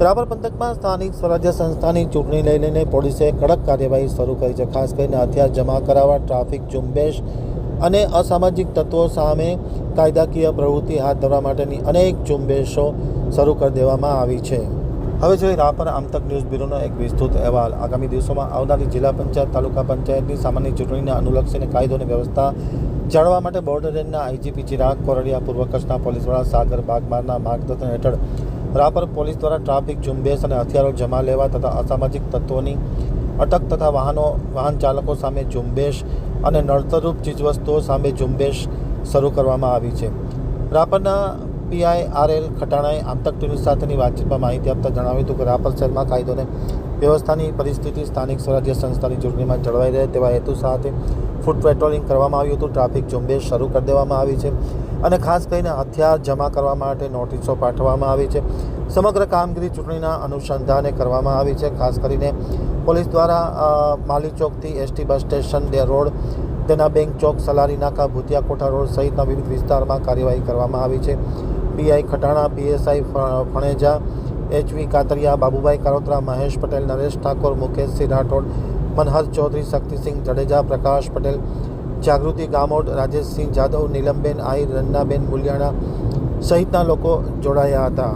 રાપર પંથકમાં સ્થાનિક સ્વરાજ્ય સંસ્થાની ચૂંટણી લઈને પોલીસે કડક કાર્યવાહી શરૂ કરી છે. ખાસ કરીને હથિયાર જમા કરાવવા, ટ્રાફિક ઝુંબેશ અને અસામાજિક તત્વો સામે કાયદાકીય પ્રવૃત્તિ હાથ ધરવા માટેની અનેક ઝુંબેશો શરૂ કરી દેવામાં આવી છે. હવે જોઈએ રાપર આમતક ન્યૂઝ બ્યુરોનો એક વિસ્તૃત અહેવાલ. આગામી દિવસોમાં આવનારી જિલ્લા પંચાયત, તાલુકા પંચાયતની સામાન્ય ચૂંટણીને અનુલક્ષીને કાયદો અને વ્યવસ્થા જાળવવા માટે બોર્ડર રેન્જના આઈજીપી ચિરાગ કોરડિયા, પૂર્વ કચ્છના પોલીસ વડા સાગર બાગમારના માર્ગદર્શન હેઠળ રાપર પોલીસ દ્વારા ટ્રાફિક ઝુંબેશ અને હથિયારો જમા લેવા તથા અસામાજિક તત્વોની અટક તથા વાહન ચાલકો સામે ઝુંબેશ અને નડતરરૂપ ચીજવસ્તુઓ સામે ઝુંબેશ શરૂ કરવામાં આવી છે. રાપરના પીઆઈ આર.એલ. ખટાણાએ આમતક ન્યૂઝ સાથેની વાતચીતમાં માહિતી આપતા જણાવ્યું હતું કે રાપર શહેરમાં કાયદો અને વ્યવસ્થાની પરિસ્થિતિ સ્થાનિક સ્વરાજ્ય સંસ્થાની ચૂંટણીમાં જળવાઈ રહે તેવા હેતુ સાથે ફૂટ પેટ્રોલિંગ કરવામાં આવ્યું હતું. ટ્રાફિક ઝુંબેશ શરૂ કરી દેવામાં આવી છે અને ખાસ કરીને હથિયાર જમા કરવા માટે નોટિસો પાઠવવામાં આવી છે. સમગ્ર કામગીરી ચૂંટણીના અનુસંધાને કરવામાં આવી છે. ખાસ કરીને પોલીસ દ્વારા માલી ચોકથી એસટી બસ સ્ટેશન રોડ, તેના બેંક ચોક, સલારી નાકા, ભૂતિયા કોઠા રોડ સહિતના વિવિધ વિસ્તારમાં કાર્યવાહી કરવામાં આવી છે. PI Khatana, PSI Phaneja, HV Katariya, Babubhai Karotra, Mahesh Patel, Naresh Thakor, Mukeshsinh Rathod, Manhar Chaudhari, Shaktisinh Jadeja, Prakash Patel, Jagruti Gamod, Rajeshsinh Jadav, Nilamben Ahir, Ranjanaben Muliyana સહિતના લોકો જોડાયા હતા.